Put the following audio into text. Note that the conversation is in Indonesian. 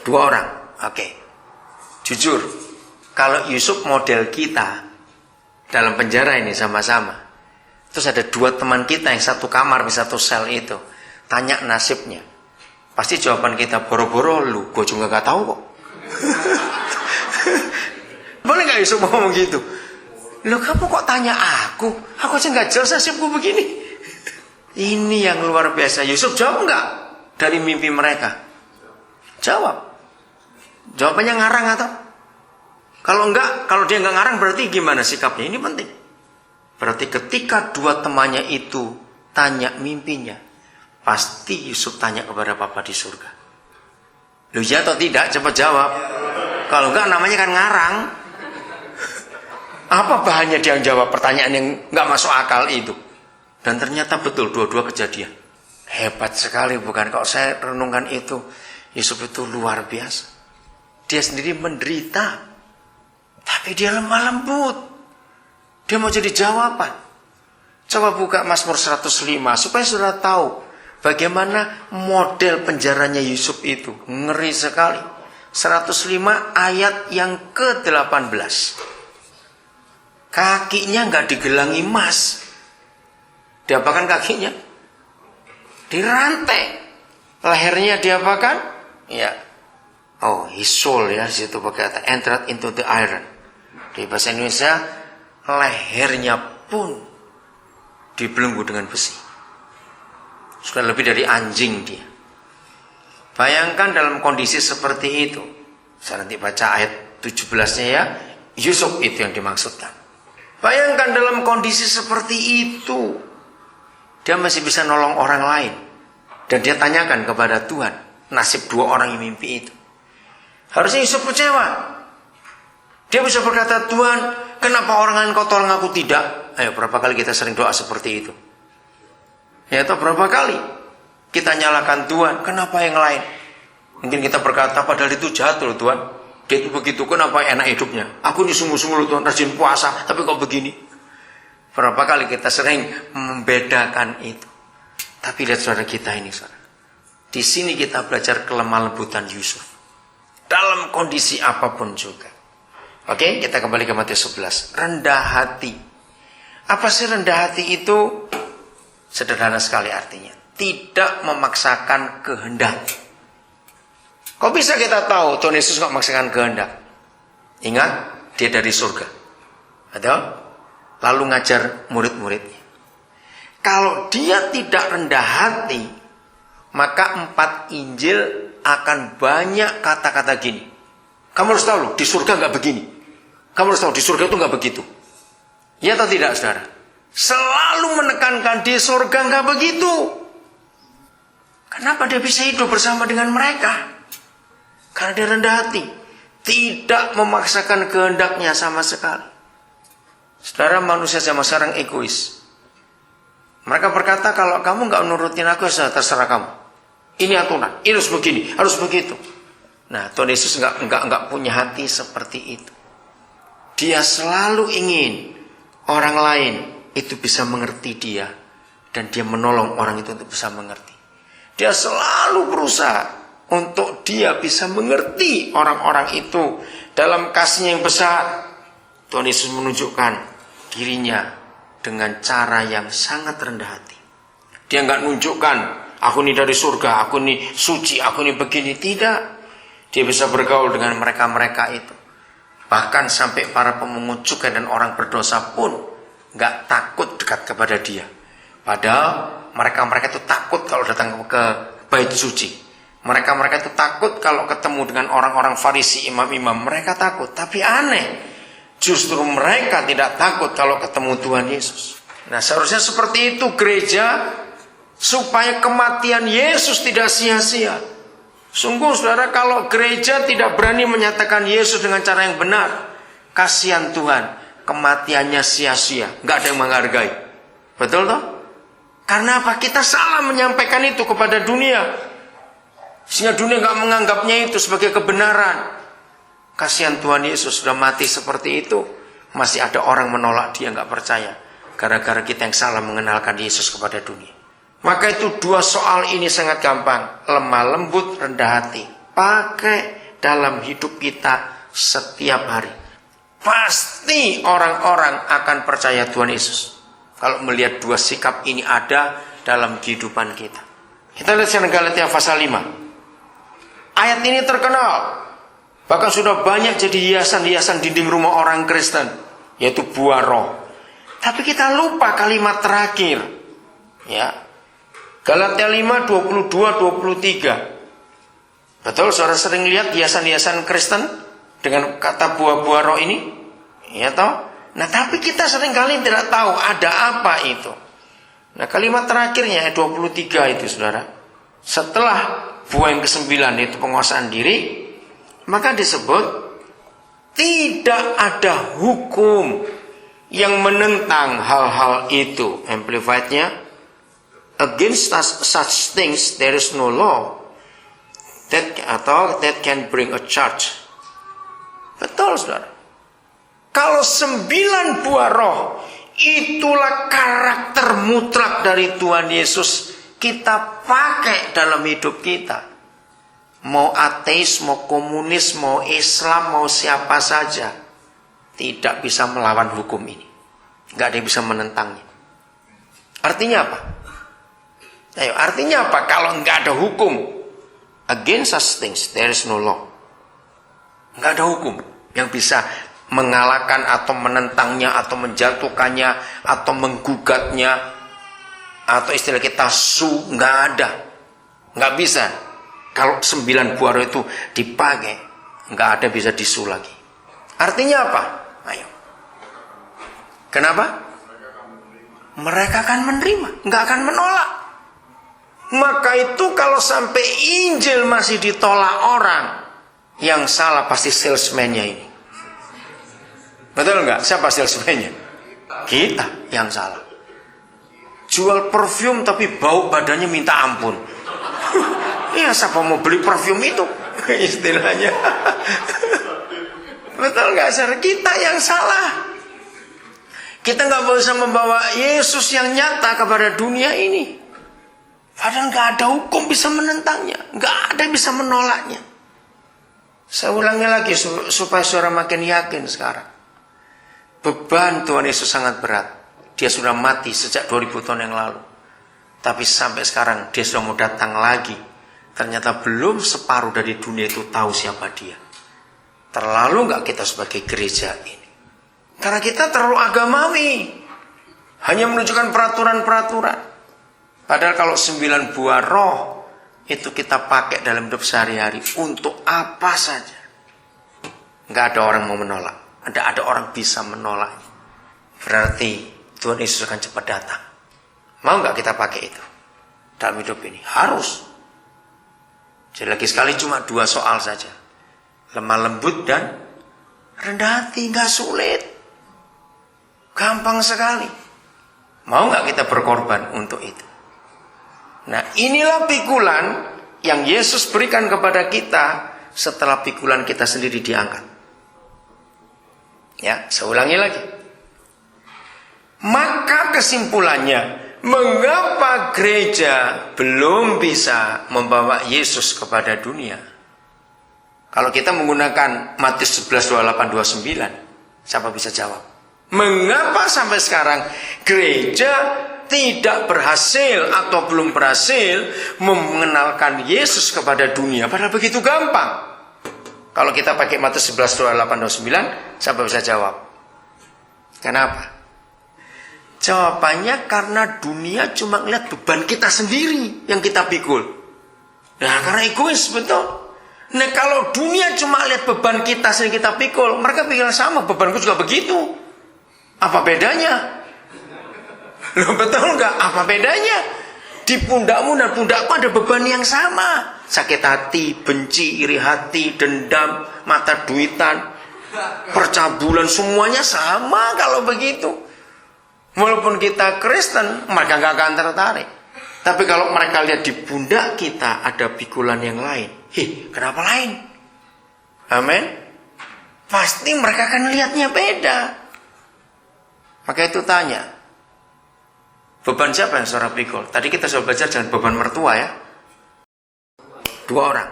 2 orang. Oke. Jujur, kalau Yusuf model kita dalam penjara ini sama-sama, terus ada 2 teman kita yang satu kamar, satu sel itu, tanya nasibnya, pasti jawaban kita boro-boro lu, gue juga gak tahu kok. Boleh gak Yusuf ngomong gitu? Loh kamu kok tanya aku aja gak jelas nasibku begini. Ini yang luar biasa. Yusuf jawab enggak dari mimpi mereka? Jawab. Jawabannya ngarang atau? Kalau enggak, kalau dia enggak ngarang berarti gimana sikapnya? Ini penting. Berarti ketika 2 temannya itu tanya mimpinya, pasti Yusuf tanya kepada Bapa di surga. Loh ya atau tidak? Cepat jawab. Kalau enggak namanya kan ngarang. Apa bahannya dia jawab pertanyaan yang enggak masuk akal itu? Dan ternyata betul 2-2 kejadian. Hebat sekali bukan? Kalau saya renungkan itu, Yusuf itu luar biasa. Dia sendiri menderita, tapi dia lemah lembut. Dia mau jadi jawaban. Coba buka Mazmur 105 supaya saudara tahu bagaimana model penjaranya Yusuf itu. Ngeri sekali. 105 ayat yang ke-18. Kakinya nggak digelangi emas. Diapakan kakinya? Dirantai. Lehernya diapakan? Ya. Oh, his soul ya, situ pakai kata entered into the iron. Di bahasa Indonesia, lehernya pun dibelenggu dengan besi. Sudah lebih dari anjing dia. Bayangkan dalam kondisi seperti itu. Saya nanti baca ayat 17-nya ya. Yusuf itu yang dimaksudkan. Bayangkan dalam kondisi seperti itu, dia masih bisa nolong orang lain. Dan dia tanyakan kepada Tuhan nasib 2 orang yang mimpi itu. Harusnya Yusuf kecewa. Dia bisa berkata, Tuhan, kenapa orang lain kau tolong aku tidak? Ayo, berapa kali kita sering doa seperti itu? Ya, atau berapa kali kita nyalakan Tuhan, kenapa yang lain? Mungkin kita berkata, padahal itu jahat loh Tuhan. Dia itu begitu, kenapa enak hidupnya? Aku ini sungguh-sungguh loh Tuhan, rajin puasa, tapi kok begini? Berapa kali kita sering membedakan itu. Tapi lihat saudara kita ini, saudara. Di sini kita belajar kelemah lembutan Yusuf. Dalam kondisi apapun juga. Oke, kita kembali ke Matius 11. Rendah hati. Apa sih rendah hati itu? Sederhana sekali artinya. Tidak memaksakan kehendak. Kok bisa kita tahu Tuhan Yesus nggak memaksakan kehendak? Ingat, dia dari surga. Betul? Lalu ngajar murid-muridnya. Kalau dia tidak rendah hati, maka 4 Injil akan banyak kata-kata gini. Kamu harus tahu loh, di surga nggak begini. Kamu harus tahu di surga itu nggak begitu. Ya atau tidak, saudara? Selalu menekankan di surga nggak begitu. Kenapa dia bisa hidup bersama dengan mereka? Karena dia rendah hati, tidak memaksakan kehendaknya sama sekali. Saudara, manusia zaman sekarang egois. Mereka berkata, kalau kamu nggak nurutin aku, ya terserah kamu. Ini aturan, ini harus begini, harus begitu. Nah, Tuhan Yesus nggak punya hati seperti itu. Dia selalu ingin orang lain itu bisa mengerti dia, dan dia menolong orang itu untuk bisa mengerti. Dia selalu berusaha untuk dia bisa mengerti orang-orang itu dalam kasihnya yang besar. Tuhan Yesus menunjukkan dirinya dengan cara yang sangat rendah hati. Dia nggak nunjukkan aku ini dari surga, aku ini suci, aku ini begini. Tidak. Dia bisa bergaul dengan mereka-mereka itu. Bahkan sampai para pemungut cukai dan orang berdosa pun nggak takut dekat kepada dia. Padahal mereka-mereka itu takut kalau datang ke bait suci. Mereka-mereka itu takut kalau ketemu dengan orang-orang Farisi, imam-imam. Mereka takut. Tapi aneh, justru mereka tidak takut kalau ketemu Tuhan Yesus. Nah, seharusnya seperti itu gereja, supaya kematian Yesus tidak sia-sia. Sungguh saudara, kalau gereja tidak berani menyatakan Yesus dengan cara yang benar, kasihan Tuhan, kematiannya sia-sia, nggak ada yang menghargai. Betul toh? Karena apa? Kita salah menyampaikan itu kepada dunia, sehingga dunia nggak menganggapnya itu sebagai kebenaran. Kasihan Tuhan Yesus sudah mati seperti itu, masih ada orang menolak dia, nggak percaya, gara-gara kita yang salah mengenalkan Yesus kepada dunia. Maka itu 2 soal ini sangat gampang, lemah lembut, rendah hati. pakai dalam hidup kita setiap hari, pasti orang-orang akan percaya Tuhan Yesus kalau melihat dua sikap ini ada dalam kehidupan kita. Kita lihat sekarang Galatia pasal 5. Ayat ini terkenal, bahkan sudah banyak jadi hiasan-hiasan dinding rumah orang Kristen, yaitu buah roh. Tapi kita lupa kalimat terakhir, ya. Galatia 5, 22-23. Betul, saudara sering lihat hiasan-hiasan Kristen dengan kata buah-buah roh ini? Ya toh? Nah, tapi kita seringkali tidak tahu ada apa itu. Nah, kalimat terakhirnya ayat 23 itu, saudara. Setelah buah yang ke-9 itu penguasaan diri, maka disebut tidak ada hukum yang menentang hal-hal itu. Amplified-nya, against such things there is no law that can bring a charge. Betul, saudara. Kalau 9 buah roh itulah karakter mutlak dari Tuhan Yesus, kita pakai dalam hidup kita. Mau ateis, mau komunis, mau Islam, mau siapa saja, tidak bisa melawan hukum ini. Gak ada yang bisa menentangnya. Artinya apa? Ayo, artinya apa? Kalau nggak ada hukum, against such things there is no law. Nggak ada hukum yang bisa mengalahkan atau menentangnya atau menjatuhkannya atau menggugatnya, atau istilah kita su, nggak ada, nggak bisa. Kalau 9 buah roh itu dipakai, nggak ada bisa disu lagi. Artinya apa? Ayo, kenapa? Mereka akan menerima, nggak akan menolak. Maka itu kalau sampai Injil masih ditolak orang, yang salah pasti salesman-nya ini. Betul nggak? Siapa salesman-nya? Kita yang salah. Jual parfum tapi bau badannya minta ampun. Iya, siapa mau beli parfum itu? Istilahnya. Betul nggak, saudara? Kita yang salah. Kita nggak bisa membawa Yesus yang nyata kepada dunia ini. Padahal nggak ada hukum bisa menentangnya, nggak ada bisa menolaknya. Saya ulangi lagi supaya saudara makin yakin sekarang. Beban Tuhan Yesus sangat berat. Dia sudah mati sejak 2000 tahun yang lalu. Tapi sampai sekarang dia sudah mau datang lagi. Ternyata belum separuh dari dunia itu tahu siapa dia. Terlalu nggak kita sebagai gereja ini? Karena kita terlalu agamawi, hanya menunjukkan peraturan-peraturan. Padahal kalau 9 buah roh itu kita pakai dalam hidup sehari-hari untuk apa saja, nggak ada orang mau menolak. Ada orang bisa menolak. Berarti Tuhan Yesus akan cepat datang. Mau nggak kita pakai itu dalam hidup ini? Harus. Jadi lagi sekali cuma 2 soal saja. Lemah lembut dan rendah hati, nggak sulit. Gampang sekali. Mau nggak kita berkorban untuk itu? Nah, inilah pikulan yang Yesus berikan kepada kita setelah pikulan kita sendiri diangkat. Ya, saya ulangi lagi. Maka kesimpulannya, mengapa gereja belum bisa membawa Yesus kepada dunia? Kalau kita menggunakan Matius 11, 28, 29, siapa bisa jawab? Mengapa sampai sekarang gereja tidak berhasil atau belum berhasil mengenalkan Yesus kepada dunia? Padahal begitu gampang. Kalau kita pakai Matius 11, 28, 29, siapa bisa jawab? Kenapa? Jawabannya karena dunia cuma ngeliat beban kita sendiri yang kita pikul. Nah, karena egois, betul. Nah, kalau dunia cuma lihat beban kita sendiri kita pikul, mereka pikir sama, bebanku juga begitu. Apa bedanya? Loh, betul nggak? Apa bedanya? Di pundakmu dan pundakku ada beban yang sama. Sakit hati, benci, iri hati, dendam, mata duitan, percabulan, semuanya sama kalau begitu. Walaupun kita Kristen, mereka nggak akan tertarik. Tapi kalau mereka lihat di pundak kita ada pikulan yang lain, kenapa lain? Amin. Pasti mereka akan lihatnya beda. Maka itu tanya, beban siapa yang saudara pikul? Tadi kita sudah belajar jangan beban mertua ya. 2 orang.